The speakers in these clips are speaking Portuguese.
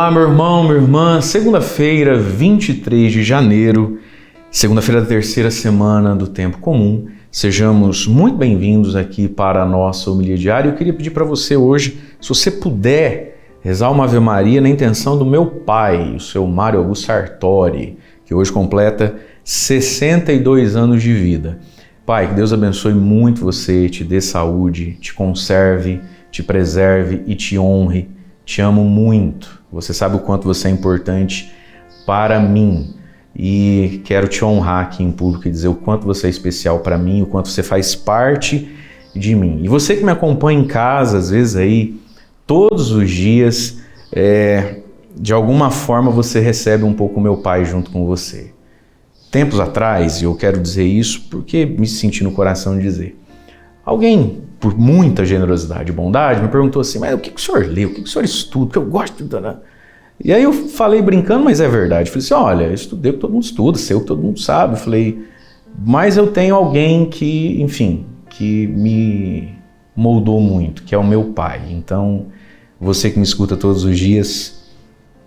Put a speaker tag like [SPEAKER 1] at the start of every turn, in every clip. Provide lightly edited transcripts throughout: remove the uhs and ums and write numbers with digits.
[SPEAKER 1] Olá, meu irmão, minha irmã. Segunda-feira, 23 de janeiro, segunda-feira da terceira semana do Tempo Comum. Sejamos muito bem-vindos aqui para a nossa homilia diária. Eu queria pedir para você hoje, se você puder, rezar uma Ave Maria na intenção do meu pai, o seu Mário Augusto Sartori, que hoje completa 62 anos de vida. Pai, que Deus abençoe muito você, te dê saúde, te conserve, te preserve e te honre. Te amo muito. Você sabe o quanto você é importante para mim e quero te honrar aqui em público e dizer o quanto você é especial para mim, o quanto você faz parte de mim. E você que me acompanha em casa, às vezes aí, todos os dias, de alguma forma você recebe um pouco o meu pai junto com você. Tempos atrás, e eu quero dizer isso porque me senti no coração de dizer, alguém, por muita generosidade e bondade, me perguntou assim, mas o que o senhor lê, o que o senhor estuda, porque eu gosto de... E aí eu falei brincando, mas é verdade. Eu falei assim, olha, eu estudei o que todo mundo estuda, sei o que todo mundo sabe. Eu falei, mas eu tenho alguém que, enfim, que me moldou muito, que é o meu pai. Então, você que me escuta todos os dias,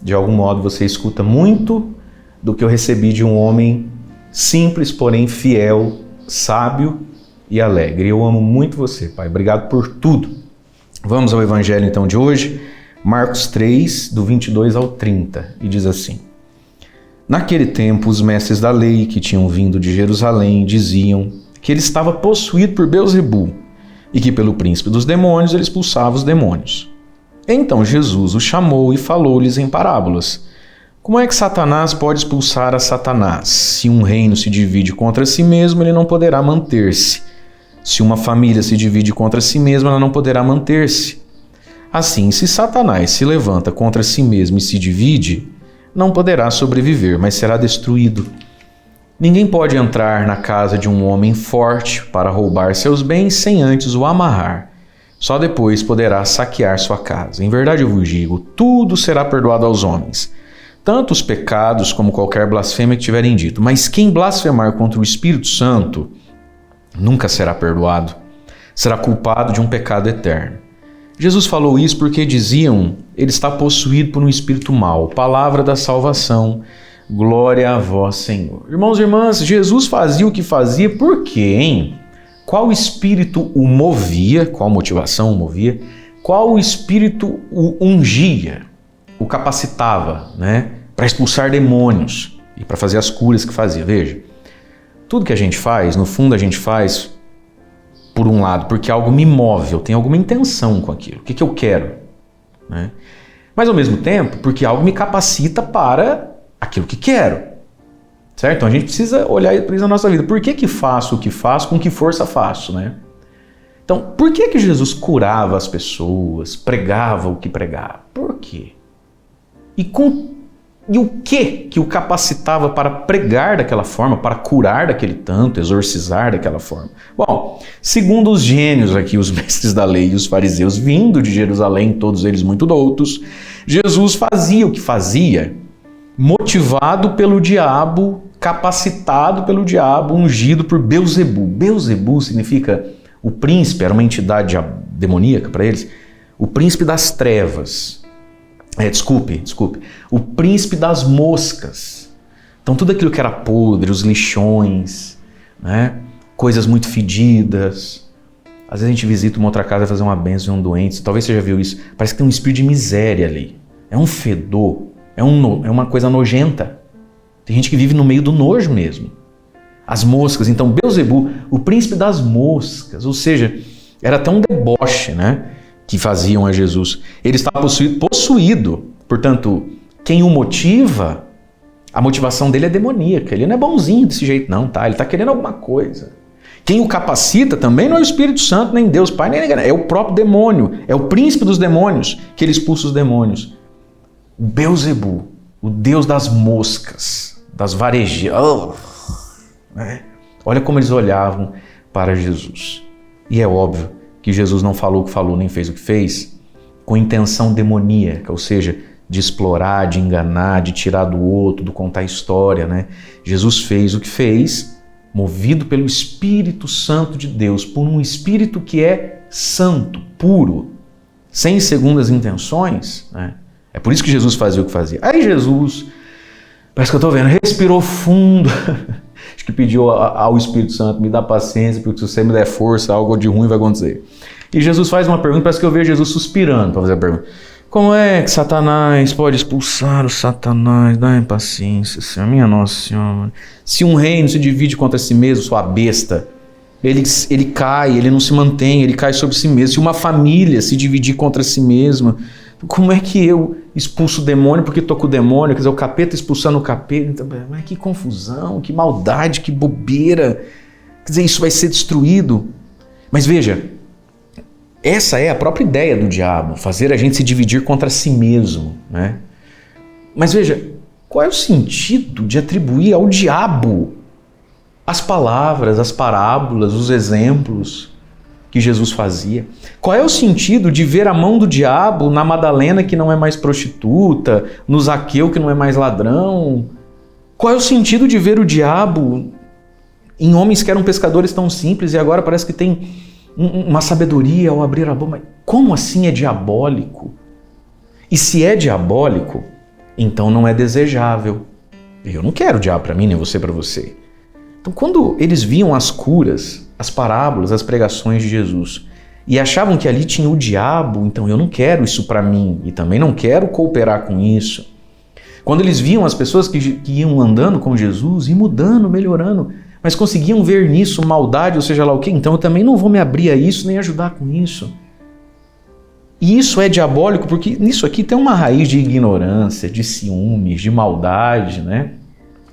[SPEAKER 1] de algum modo você escuta muito do que eu recebi de um homem simples, porém fiel, sábio e alegre. Eu amo muito você, pai. Obrigado por tudo. Vamos ao evangelho então de hoje, Marcos 3, do 22 ao 30, e diz assim: Naquele tempo, os mestres da lei que tinham vindo de Jerusalém diziam que ele estava possuído por Beelzebu e que pelo príncipe dos demônios ele expulsava os demônios. Então Jesus o chamou e falou-lhes em parábolas: Como é que Satanás pode expulsar a Satanás? Se um reino se divide contra si mesmo, ele não poderá manter-se. Se uma família se divide contra si mesma, ela não poderá manter-se. Assim, se Satanás se levanta contra si mesmo e se divide, não poderá sobreviver, mas será destruído. Ninguém pode entrar na casa de um homem forte para roubar seus bens sem antes o amarrar. Só depois poderá saquear sua casa. Em verdade eu vos digo, tudo será perdoado aos homens, tanto os pecados como qualquer blasfêmia que tiverem dito. Mas quem blasfemar contra o Espírito Santo nunca será perdoado. Será culpado de um pecado eterno. Jesus falou isso porque diziam, ele está possuído por um espírito mau. Palavra da salvação, glória a vós, Senhor. Irmãos e irmãs, Jesus fazia o que fazia por quê, hein? Qual espírito o movia, qual motivação o movia, qual espírito o ungia, o capacitava, né, para expulsar demônios e para fazer as curas que fazia. Veja, tudo que a gente faz, no fundo a gente faz por um lado, porque algo me move, eu tenho alguma intenção com aquilo, o que eu quero, né? Mas ao mesmo tempo, porque algo me capacita para aquilo que quero, certo? Então a gente precisa olhar para isso na nossa vida. Por que faço o que faço, com que força faço, né? Então, por que Jesus curava as pessoas, pregava o que pregava? Por quê? E o que o capacitava para pregar daquela forma, para curar daquele tanto, exorcizar daquela forma? Bom, segundo os gênios aqui, os mestres da lei e os fariseus, vindo de Jerusalém, todos eles muito doutos, Jesus fazia o que fazia, motivado pelo diabo, capacitado pelo diabo, ungido por Beelzebu. Beelzebu significa o príncipe, era uma entidade demoníaca para eles, o príncipe das trevas. Desculpe. O príncipe das moscas. Então tudo aquilo que era podre, os lixões, né? Coisas muito fedidas. Às vezes a gente visita uma outra casa e fazer uma bênção em um doente. Talvez você já viu isso. Parece que tem um espírito de miséria ali. É um fedor. É uma coisa nojenta. Tem gente que vive no meio do nojo mesmo. As moscas. Então Beelzebu, o príncipe das moscas. Ou seja, era até um deboche, né, que faziam a Jesus. Ele estava possuído. Portanto, quem o motiva, a motivação dele é demoníaca. Ele não é bonzinho desse jeito não, tá? Ele está querendo alguma coisa. Quem o capacita também não é o Espírito Santo, nem Deus Pai, nem ninguém. É o próprio demônio. É o príncipe dos demônios que ele expulsa os demônios. O Beelzebu, o deus das moscas, das varejeiras. Olha como eles olhavam para Jesus. E é óbvio que Jesus não falou o que falou, nem fez o que fez, com intenção demoníaca, ou seja, de explorar, de enganar, de tirar do outro, de contar história, né? Jesus fez o que fez, movido pelo Espírito Santo de Deus, por um Espírito que é santo, puro, sem segundas intenções, né? É por isso que Jesus fazia o que fazia. Aí Jesus, parece que eu estou vendo, respirou fundo. Acho que pediu ao Espírito Santo, me dá paciência, porque se você me der força, algo de ruim vai acontecer. E Jesus faz uma pergunta, parece que eu vejo Jesus suspirando para fazer a pergunta. Como é que Satanás pode expulsar o Satanás? Dá paciência, Senhor. Minha Nossa Senhora. Se um reino se divide contra si mesmo, sua besta, ele cai, ele não se mantém, ele cai sobre si mesmo. Se uma família se dividir contra si mesma, como é que eu expulso o demônio porque estou com o demônio? Quer dizer, o capeta expulsando o capeta. Mas que confusão, que maldade, que bobeira. Quer dizer, isso vai ser destruído. Mas veja, essa é a própria ideia do diabo, fazer a gente se dividir contra si mesmo, né? Mas veja, qual é o sentido de atribuir ao diabo as palavras, as parábolas, os exemplos que Jesus fazia? Qual é o sentido de ver a mão do diabo na Madalena, que não é mais prostituta, no Zaqueu, que não é mais ladrão? Qual é o sentido de ver o diabo em homens que eram pescadores tão simples e agora parece que tem uma sabedoria ao abrir a boca? Mas como assim é diabólico? E se é diabólico, então não é desejável. Eu não quero o diabo para mim, nem você para você. Então quando eles viam as curas, as parábolas, as pregações de Jesus e achavam que ali tinha o diabo, então eu não quero isso para mim e também não quero cooperar com isso. Quando eles viam as pessoas que iam andando com Jesus e mudando, melhorando, mas conseguiam ver nisso maldade, ou seja lá o quê? Então eu também não vou me abrir a isso, nem ajudar com isso. E isso é diabólico porque nisso aqui tem uma raiz de ignorância, de ciúmes, de maldade, né?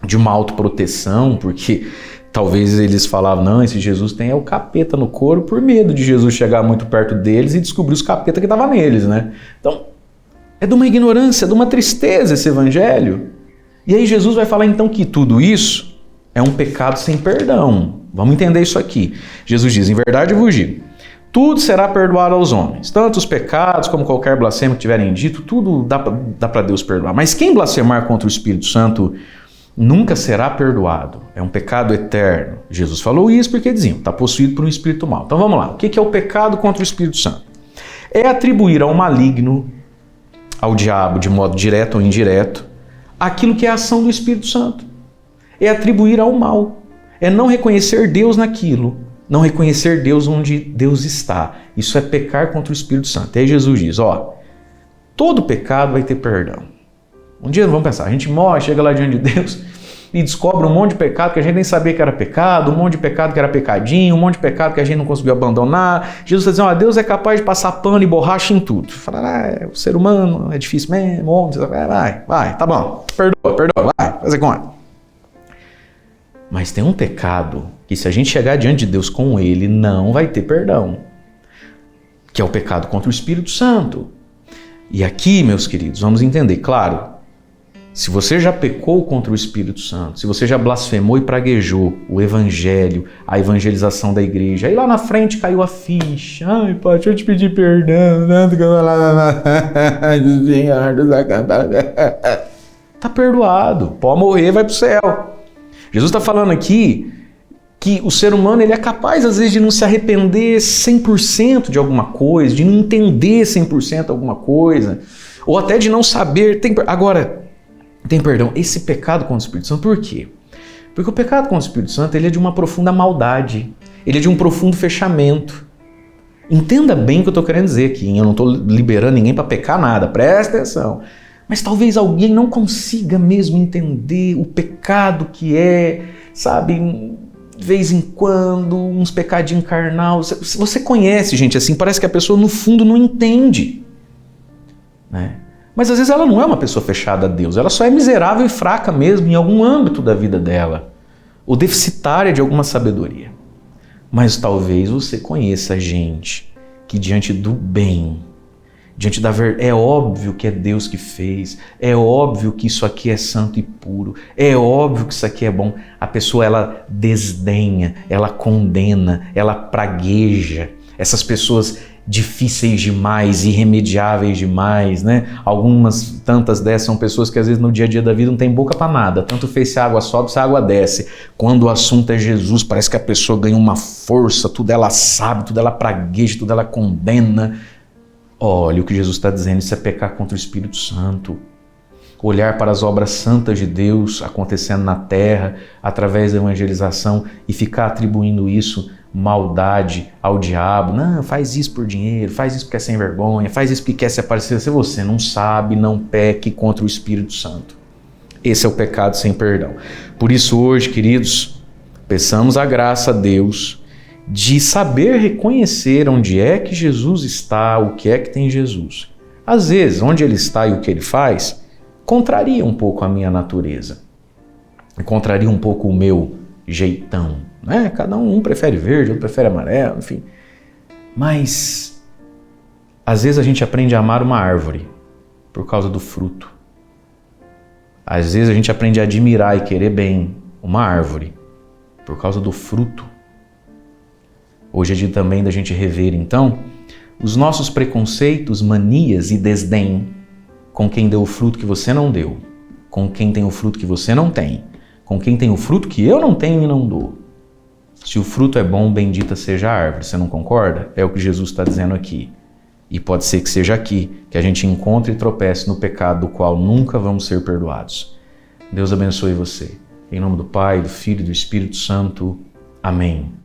[SPEAKER 1] De uma autoproteção, porque talvez eles falavam, não, esse Jesus tem o capeta no couro por medo de Jesus chegar muito perto deles e descobrir os capeta que estavam neles, né? Então, é de uma ignorância, de uma tristeza esse evangelho. E aí Jesus vai falar então que tudo isso é um pecado sem perdão. Vamos entender isso aqui. Jesus diz, em verdade eu vos digo, tudo será perdoado aos homens, tanto os pecados como qualquer blasfêmia que tiverem dito, tudo dá para Deus perdoar. Mas quem blasfemar contra o Espírito Santo nunca será perdoado. É um pecado eterno. Jesus falou isso porque diziam, está possuído por um espírito mau. Então vamos lá. O que é o pecado contra o Espírito Santo? É atribuir ao maligno, ao diabo, de modo direto ou indireto, aquilo que é a ação do Espírito Santo. É atribuir ao mal. É não reconhecer Deus naquilo. Não reconhecer Deus onde Deus está. Isso é pecar contra o Espírito Santo. E aí Jesus diz, todo pecado vai ter perdão. Um dia vamos pensar, a gente morre, chega lá diante de Deus e descobre um monte de pecado que a gente nem sabia que era pecado, um monte de pecado que era pecadinho, um monte de pecado que a gente não conseguiu abandonar. Jesus está dizendo, Deus é capaz de passar pano e borracha em tudo. Fala, o ser humano é difícil mesmo, homem, vai, tá bom, perdoa, vai, fazer conta. Mas tem um pecado que se a gente chegar diante de Deus com ele, não vai ter perdão. Que é o pecado contra o Espírito Santo. E aqui, meus queridos, vamos entender, claro, se você já pecou contra o Espírito Santo, se você já blasfemou e praguejou o Evangelho, a evangelização da igreja, aí lá na frente caiu a ficha. Ai, pai, deixa eu te pedir perdão. Tá perdoado. Pode morrer, vai pro céu. Jesus está falando aqui que o ser humano ele é capaz, às vezes, de não se arrepender 100% de alguma coisa, de não entender 100% alguma coisa, ou até de não saber. Agora, tem perdão. Esse pecado contra o Espírito Santo, por quê? Porque o pecado contra o Espírito Santo ele é de uma profunda maldade, ele é de um profundo fechamento. Entenda bem o que eu estou querendo dizer aqui, eu não estou liberando ninguém para pecar nada, presta atenção. Mas talvez alguém não consiga mesmo entender o pecado que é, sabe, de vez em quando, uns pecadinhos carnal. Você conhece gente assim, parece que a pessoa no fundo não entende, né? Mas às vezes ela não é uma pessoa fechada a Deus, ela só é miserável e fraca mesmo em algum âmbito da vida dela, ou deficitária de alguma sabedoria. Mas talvez você conheça gente que diante do bem, diante da verdade, é óbvio que é Deus que fez, é óbvio que isso aqui é santo e puro, é óbvio que isso aqui é bom. A pessoa ela desdenha, ela condena, ela pragueja essas pessoas difíceis demais, irremediáveis demais, né? Algumas, tantas dessas são pessoas que às vezes no dia a dia da vida não tem boca para nada, tanto fez se a água sobe, se a água desce. Quando o assunto é Jesus, parece que a pessoa ganha uma força, tudo ela sabe, tudo ela pragueja, tudo ela condena. Olha o que Jesus está dizendo, isso é pecar contra o Espírito Santo. Olhar para as obras santas de Deus acontecendo na terra, através da evangelização, e ficar atribuindo isso, maldade, ao diabo. Não, faz isso por dinheiro, faz isso porque é sem vergonha, faz isso porque quer se aparecer. Se você não sabe, não peque contra o Espírito Santo. Esse é o pecado sem perdão. Por isso hoje, queridos, peçamos a graça a Deus de saber reconhecer onde é que Jesus está, o que é que tem Jesus. Às vezes, onde ele está e o que ele faz, contraria um pouco a minha natureza. Contraria um pouco o meu jeitão. Né? Cada um prefere verde, outro prefere amarelo, enfim. Mas, às vezes a gente aprende a amar uma árvore por causa do fruto. Às vezes a gente aprende a admirar e querer bem uma árvore por causa do fruto. Hoje é dia também da gente rever, então, os nossos preconceitos, manias e desdém com quem deu o fruto que você não deu, com quem tem o fruto que você não tem, com quem tem o fruto que eu não tenho e não dou. Se o fruto é bom, bendita seja a árvore. Você não concorda? É o que Jesus está dizendo aqui. E pode ser que seja aqui que a gente encontre e tropece no pecado do qual nunca vamos ser perdoados. Deus abençoe você. Em nome do Pai, do Filho e do Espírito Santo. Amém.